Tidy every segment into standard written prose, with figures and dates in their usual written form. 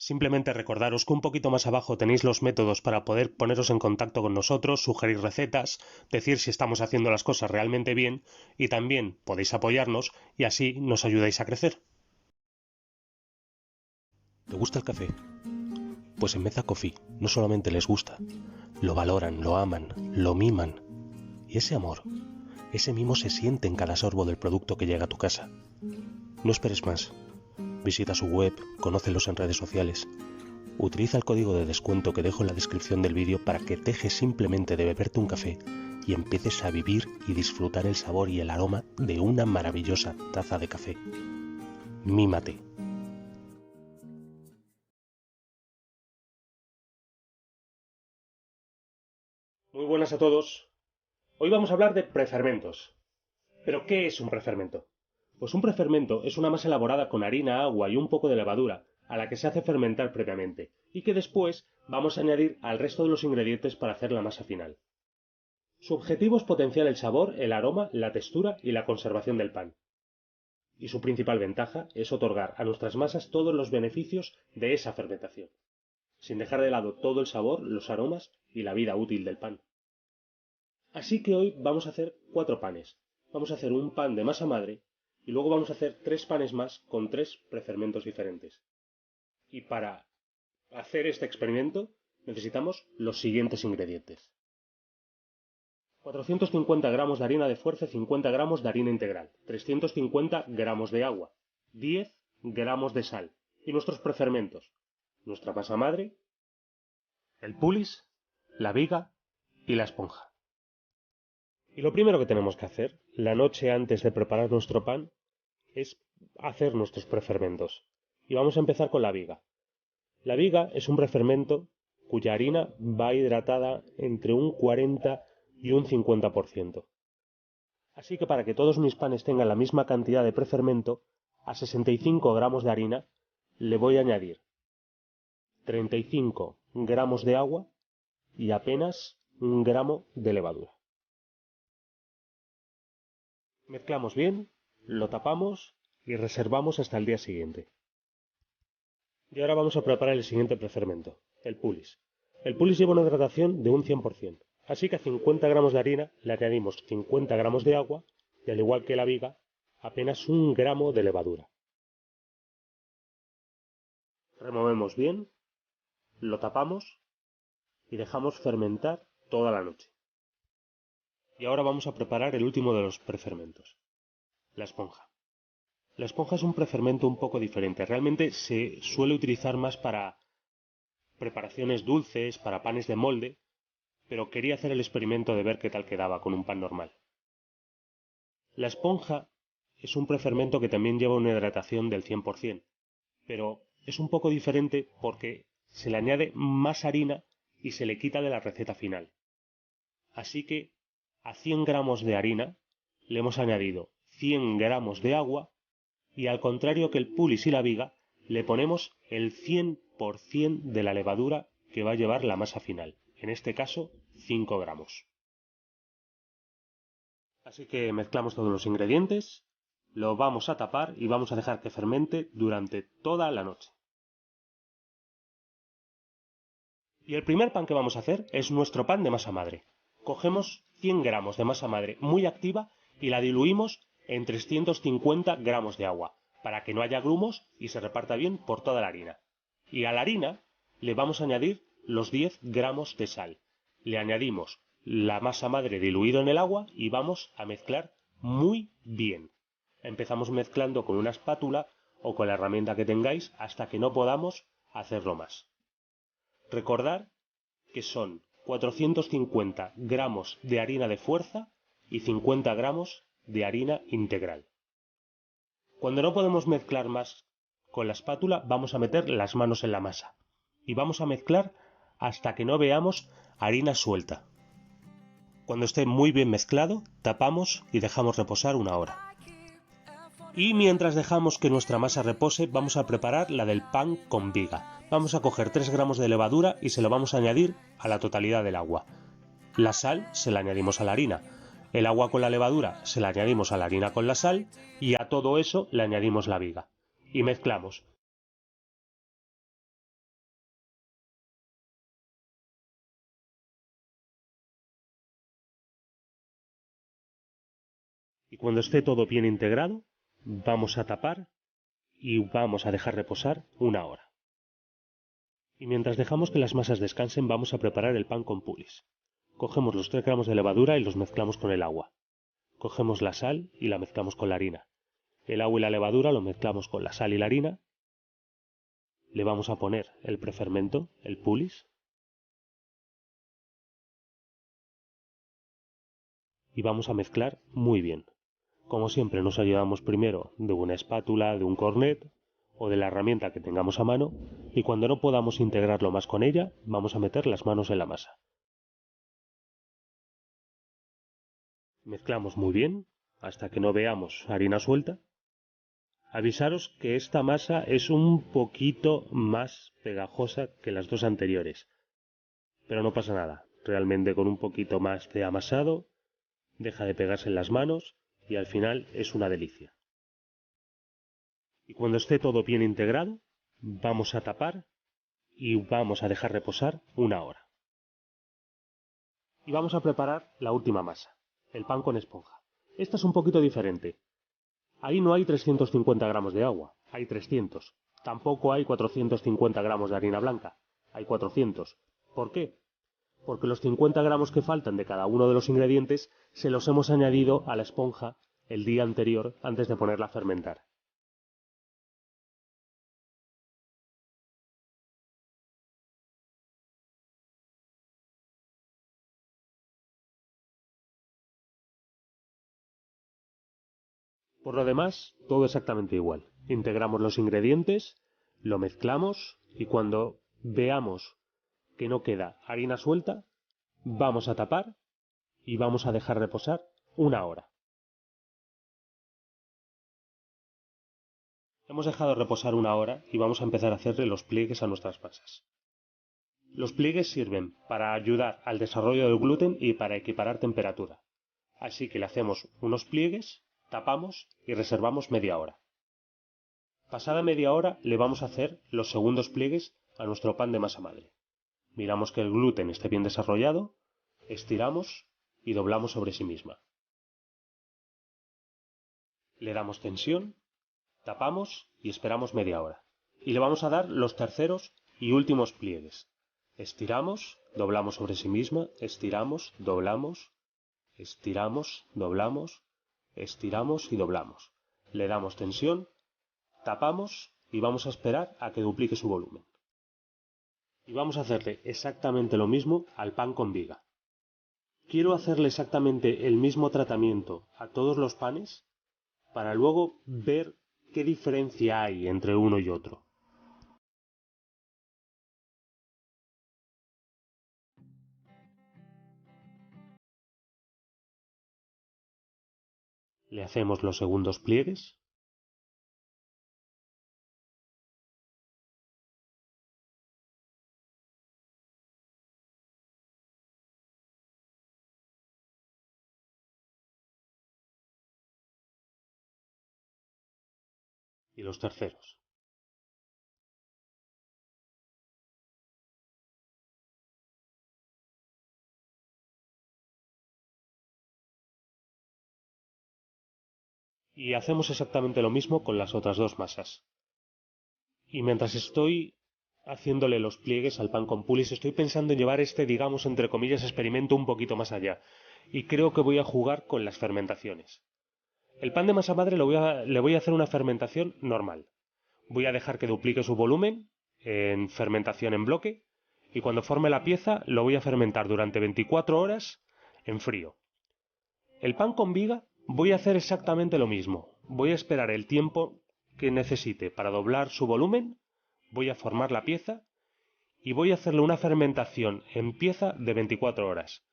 Simplemente recordaros que un poquito más abajo tenéis los métodos para poder poneros en contacto con nosotros, sugerir recetas, decir si estamos haciendo las cosas realmente bien y también podéis apoyarnos y así nos ayudáis a crecer. ¿Te gusta el café? Pues en Meza Coffee no solamente les gusta, lo valoran, lo aman, lo miman. Y ese amor, ese mimo se siente en cada sorbo del producto que llega a tu casa. No esperes más. Visita su web, conócelos en redes sociales. Utiliza el código de descuento que dejo en la descripción del vídeo para que dejes simplemente de beberte un café y empieces a vivir y disfrutar el sabor y el aroma de una maravillosa taza de café. Mímate. Muy buenas a todos. Hoy vamos a hablar de prefermentos. ¿Pero qué es un prefermento? Pues un prefermento es una masa elaborada con harina, agua y un poco de levadura, a la que se hace fermentar previamente, y que después vamos a añadir al resto de los ingredientes para hacer la masa final. Su objetivo es potenciar el sabor, el aroma, la textura y la conservación del pan. Y su principal ventaja es otorgar a nuestras masas todos los beneficios de esa fermentación, sin dejar de lado todo el sabor, los aromas y la vida útil del pan. Así que hoy vamos a hacer 4 panes. Vamos a hacer un pan de masa madre y luego vamos a hacer 3 panes más con 3 prefermentos diferentes. Y para hacer este experimento necesitamos los siguientes ingredientes. 450 gramos de harina de fuerza y 50 gramos de harina integral, 350 gramos de agua, 10 gramos de sal y nuestros prefermentos, nuestra masa madre, el pulis, la viga y la esponja. Y lo primero que tenemos que hacer, la noche antes de preparar nuestro pan, es hacer nuestros prefermentos. Y vamos a empezar con la viga. La viga es un prefermento cuya harina va hidratada entre un 40 y un 50%. Así que para que todos mis panes tengan la misma cantidad de prefermento, a 65 gramos de harina le voy a añadir 35 gramos de agua y apenas 1 gramo de levadura. Mezclamos bien, lo tapamos y reservamos hasta el día siguiente. Y ahora vamos a preparar el siguiente prefermento, el pulis. El pulis lleva una hidratación de un 100%, así que a 50 gramos de harina le añadimos 50 gramos de agua y al igual que la viga, apenas 1 gramo de levadura. Removemos bien, lo tapamos y dejamos fermentar toda la noche. Y ahora vamos a preparar el último de los prefermentos, la esponja. La esponja es un prefermento un poco diferente. Realmente se suele utilizar más para preparaciones dulces, para panes de molde, pero quería hacer el experimento de ver qué tal quedaba con un pan normal. La esponja es un prefermento que también lleva una hidratación del 100%, pero es un poco diferente porque se le añade más harina y se le quita de la receta final. Así que a 100 gramos de harina le hemos añadido 100 gramos de agua y al contrario que el pulis y la viga, le ponemos el 100% de la levadura que va a llevar la masa final, en este caso 5 gramos. Así que mezclamos todos los ingredientes, lo vamos a tapar y vamos a dejar que fermente durante toda la noche. Y el primer pan que vamos a hacer es nuestro pan de masa madre. Cogemos 100 gramos de masa madre muy activa y la diluimos en 350 gramos de agua, para que no haya grumos y se reparta bien por toda la harina. Y a la harina le vamos a añadir los 10 gramos de sal. Le añadimos la masa madre diluida en el agua y vamos a mezclar muy bien. Empezamos mezclando con una espátula o con la herramienta que tengáis hasta que no podamos hacerlo más. Recordad que son 450 gramos de harina de fuerza y 50 gramos de harina integral. Cuando no podemos mezclar más con la espátula, vamos a meter las manos en la masa y vamos a mezclar hasta que no veamos harina suelta. Cuando esté muy bien mezclado, tapamos y dejamos reposar 1 hora. Y mientras dejamos que nuestra masa repose, vamos a preparar la del pan con viga. Vamos a coger 3 gramos de levadura y se lo vamos a añadir a la totalidad del agua. La sal se la añadimos a la harina. El agua con la levadura se la añadimos a la harina con la sal y a todo eso le añadimos la viga. Y mezclamos. Y cuando esté todo bien integrado, vamos a tapar y vamos a dejar reposar 1 hora. Y mientras dejamos que las masas descansen, vamos a preparar el pan con pulis. Cogemos los 3 gramos de levadura y los mezclamos con el agua. Cogemos la sal y la mezclamos con la harina. El agua y la levadura lo mezclamos con la sal y la harina. Le vamos a poner el prefermento, el pulis. Y vamos a mezclar muy bien. Como siempre nos ayudamos primero de una espátula, de un cornet o de la herramienta que tengamos a mano, y cuando no podamos integrarlo más con ella, vamos a meter las manos en la masa. Mezclamos muy bien hasta que no veamos harina suelta. Avisaros que esta masa es un poquito más pegajosa que las dos anteriores, pero no pasa nada. Realmente con un poquito más de amasado deja de pegarse en las manos y al final es una delicia. Y cuando esté todo bien integrado, vamos a tapar y vamos a dejar reposar 1 hora. Y vamos a preparar la última masa, el pan con esponja. Esta es un poquito diferente. Ahí no hay 350 gramos de agua, hay 300. Tampoco hay 450 gramos de harina blanca, hay 400. ¿Por qué? Porque los 50 gramos que faltan de cada uno de los ingredientes se los hemos añadido a la esponja el día anterior antes de ponerla a fermentar. Por lo demás, todo exactamente igual. Integramos los ingredientes, lo mezclamos y cuando veamos que no queda harina suelta, vamos a tapar y vamos a dejar reposar 1 hora. Hemos dejado reposar 1 hora y vamos a empezar a hacerle los pliegues a nuestras masas. Los pliegues sirven para ayudar al desarrollo del gluten y para equiparar temperatura. Así que le hacemos unos pliegues, tapamos y reservamos media hora. Pasada media hora le vamos a hacer los segundos pliegues a nuestro pan de masa madre. Miramos que el gluten esté bien desarrollado, estiramos y doblamos sobre sí misma. Le damos tensión, tapamos y esperamos media hora. Y le vamos a dar los terceros y últimos pliegues. Estiramos, doblamos sobre sí misma, estiramos, doblamos, estiramos, doblamos, estiramos y doblamos. Le damos tensión, tapamos y vamos a esperar a que duplique su volumen. Y vamos a hacerle exactamente lo mismo al pan con viga. Quiero hacerle exactamente el mismo tratamiento a todos los panes para luego ver qué diferencia hay entre uno y otro. Le hacemos los segundos pliegues. Y los terceros. Y hacemos exactamente lo mismo con las otras dos masas. Y mientras estoy haciéndole los pliegues al pan con pulis, estoy pensando en llevar este, digamos, entre comillas, experimento un poquito más allá. Y creo que voy a jugar con las fermentaciones. El pan de masa madre le voy a hacer una fermentación normal. Voy a dejar que duplique su volumen en fermentación en bloque y cuando forme la pieza lo voy a fermentar durante 24 horas en frío. El pan con viga voy a hacer exactamente lo mismo. Voy a esperar el tiempo que necesite para doblar su volumen, voy a formar la pieza y voy a hacerle una fermentación en pieza de 24 horas.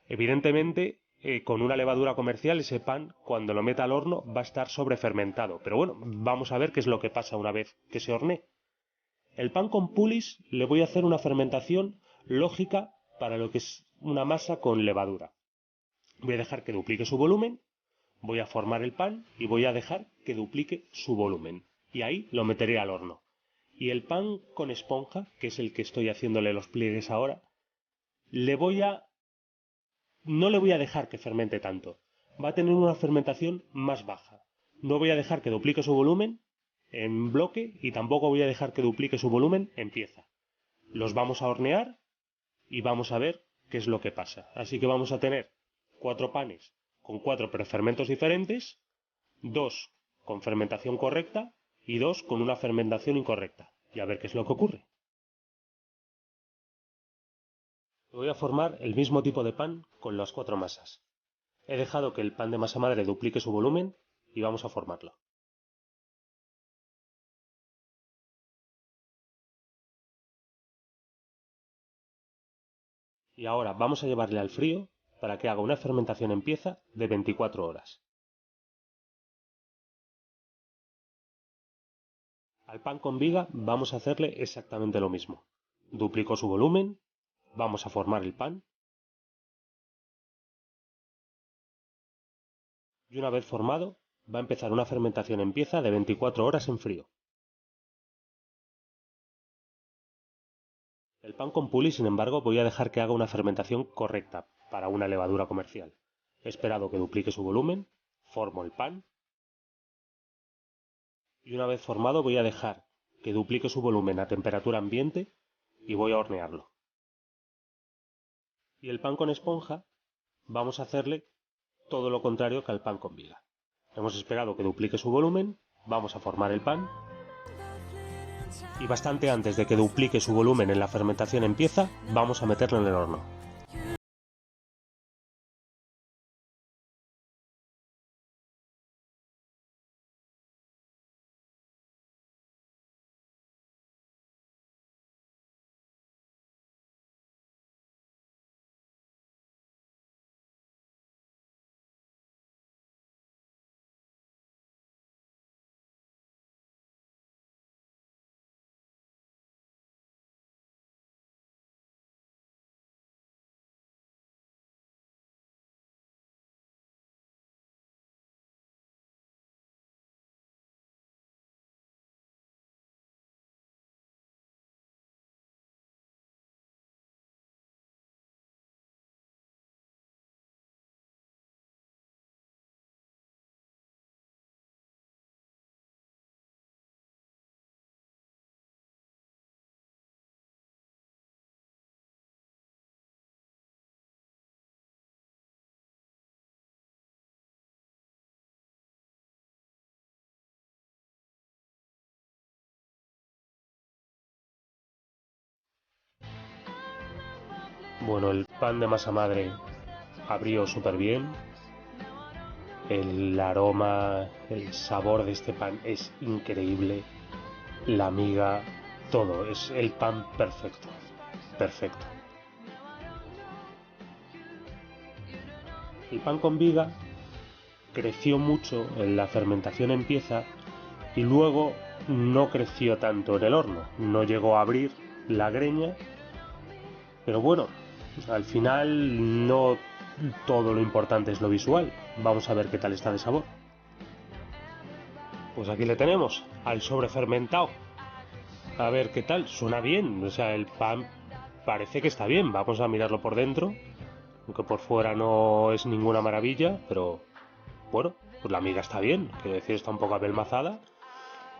Evidentemente, con una levadura comercial ese pan, cuando lo meta al horno, va a estar sobrefermentado. Pero bueno, vamos a ver qué es lo que pasa una vez que se hornee. El pan con pulis le voy a hacer una fermentación lógica para lo que es una masa con levadura. Voy a dejar que duplique su volumen, voy a formar el pan y voy a dejar que duplique su volumen. Y ahí lo meteré al horno. Y el pan con esponja, que es el que estoy haciéndole los pliegues ahora, no le voy a dejar que fermente tanto. va a tener una fermentación más baja. No voy a dejar que duplique su volumen en bloque y tampoco voy a dejar que duplique su volumen en pieza. Los vamos a hornear y vamos a ver qué es lo que pasa. Así que vamos a tener 4 panes con 4 prefermentos diferentes, 2 con fermentación correcta y 2 con una fermentación incorrecta. Y a ver qué es lo que ocurre. Voy a formar el mismo tipo de pan con las 4 masas. He dejado que el pan de masa madre duplique su volumen y vamos a formarlo. Y ahora vamos a llevarle al frío para que haga una fermentación en pieza de 24 horas. Al pan con viga vamos a hacerle exactamente lo mismo. Duplico su volumen, vamos a formar el pan y una vez formado va a empezar una fermentación en pieza de 24 horas en frío. El pan con puli, sin embargo, voy a dejar que haga una fermentación correcta para una levadura comercial. He esperado que duplique su volumen, formo el pan y una vez formado voy a dejar que duplique su volumen a temperatura ambiente y voy a hornearlo. Y el pan con esponja vamos a hacerle todo lo contrario que al pan con viga. Hemos esperado que duplique su volumen, vamos a formar el pan y bastante antes de que duplique su volumen en la fermentación en pieza, vamos a meterlo en el horno. Bueno, el pan de masa madre abrió súper bien. El aroma, el sabor de este pan es increíble. La miga, todo, es el pan perfecto. Perfecto. El pan con viga creció mucho en la fermentación en pieza y luego no creció tanto en el horno. No llegó a abrir la greña, pero bueno, al final no todo lo importante es lo visual. Vamos a ver qué tal está de sabor. Pues aquí le tenemos, al sobrefermentado. A ver qué tal, suena bien. O sea, el pan parece que está bien. Vamos a mirarlo por dentro. Aunque por fuera no es ninguna maravilla, pero bueno, pues la miga está bien. Quiero decir, está un poco apelmazada.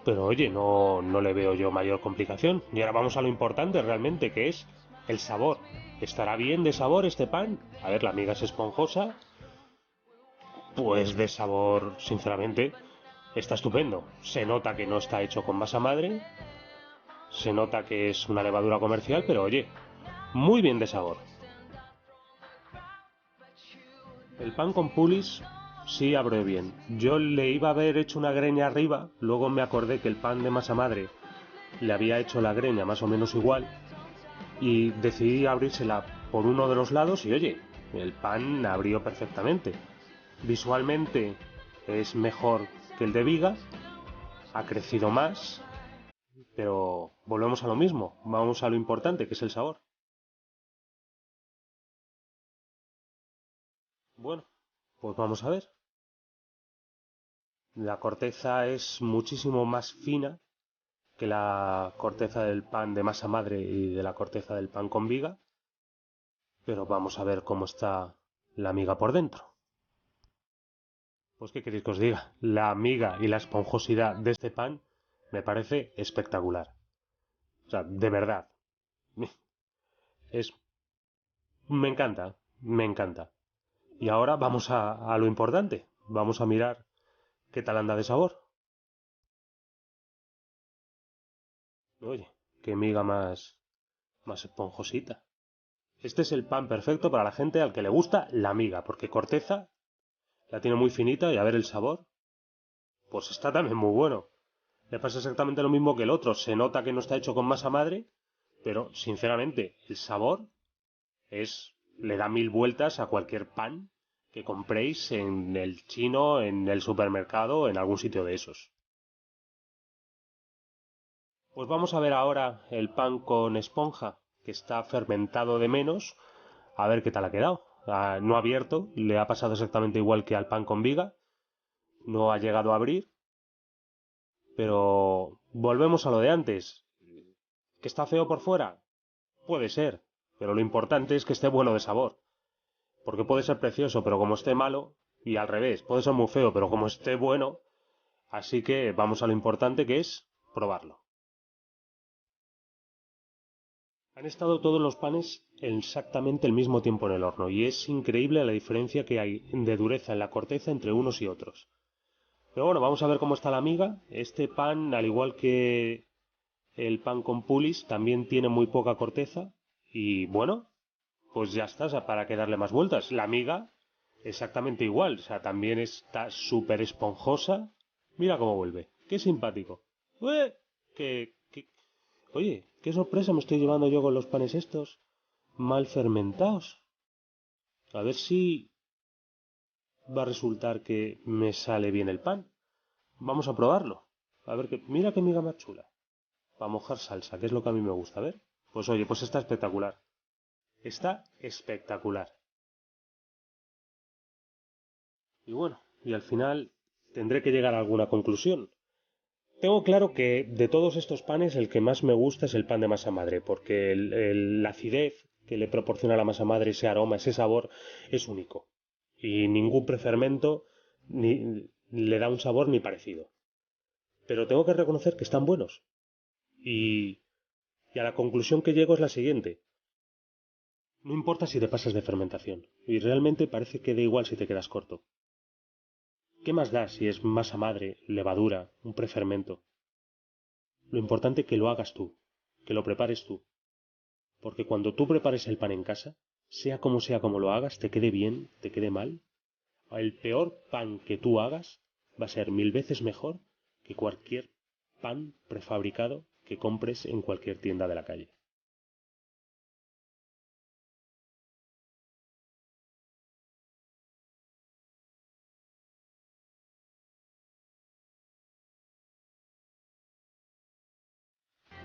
Pero oye, no le veo yo mayor complicación. Y ahora vamos a lo importante realmente, que es el sabor. ¿Estará bien de sabor este pan? A ver, la miga es esponjosa. Pues de sabor, sinceramente, está estupendo. Se nota que no está hecho con masa madre. Se nota que es una levadura comercial, pero oye, muy bien de sabor. El pan con pulis sí abre bien. Yo le iba a haber hecho una greña arriba, luego me acordé que el pan de masa madre le había hecho la greña más o menos igual y decidí abrírsela por uno de los lados y oye, el pan abrió perfectamente. Visualmente es mejor que el de viga, ha crecido más, pero volvemos a lo mismo, vamos a lo importante que es el sabor. Bueno, pues vamos a ver. La corteza es muchísimo más fina que la corteza del pan de masa madre y de la corteza del pan con viga, pero vamos a ver cómo está la miga por dentro. Pues qué queréis que os diga, la miga y la esponjosidad de este pan me parece espectacular. O sea, de verdad. Es... Me encanta, me encanta. Y ahora vamos a lo importante. Vamos a mirar qué tal anda de sabor. Oye, qué miga más esponjosita. Este es el pan perfecto para la gente al que le gusta la miga, porque corteza la tiene muy finita y a ver el sabor, pues está también muy bueno. Le pasa exactamente lo mismo que el otro. Se nota que no está hecho con masa madre, pero sinceramente el sabor le da mil vueltas a cualquier pan que compréis en el chino, en el supermercado, en algún sitio de esos. Pues vamos a ver ahora el pan con esponja, que está fermentado de menos, a ver qué tal ha quedado. No ha abierto, le ha pasado exactamente igual que al pan con viga, no ha llegado a abrir, pero volvemos a lo de antes. ¿Que está feo por fuera? Puede ser, pero lo importante es que esté bueno de sabor. Porque puede ser precioso, pero como esté malo, y al revés, puede ser muy feo, pero como esté bueno, así que vamos a lo importante que es probarlo. Han estado todos los panes exactamente el mismo tiempo en el horno y es increíble la diferencia que hay de dureza en la corteza entre unos y otros. Pero bueno, vamos a ver cómo está la miga. Este pan, al igual que el pan con pulis, también tiene muy poca corteza y bueno, pues ya está, o sea, para que darle más vueltas. La miga, exactamente igual, o sea, también está súper esponjosa. Mira cómo vuelve, qué simpático. ¡Ué! Oye, qué sorpresa me estoy llevando yo con los panes estos, mal fermentados. A ver si va a resultar que me sale bien el pan. Vamos a probarlo. A ver que, mira qué miga más chula. Para mojar salsa, que es lo que a mí me gusta, a ver. Pues oye, pues está espectacular. Está espectacular. Y bueno, y al final tendré que llegar a alguna conclusión. Tengo claro que de todos estos panes el que más me gusta es el pan de masa madre, porque la acidez que le proporciona la masa madre, ese aroma, ese sabor, es único. Y ningún prefermento le da un sabor ni parecido. Pero tengo que reconocer que están buenos. Y, y a la conclusión que llego es la siguiente. No importa si te pasas de fermentación, y realmente parece que da igual si te quedas corto. ¿Qué más da si es masa madre, levadura, un prefermento? Lo importante es que lo hagas tú, que lo prepares tú. Porque cuando tú prepares el pan en casa, sea como lo hagas, te quede bien, te quede mal, el peor pan que tú hagas va a ser mil veces mejor que cualquier pan prefabricado que compres en cualquier tienda de la calle.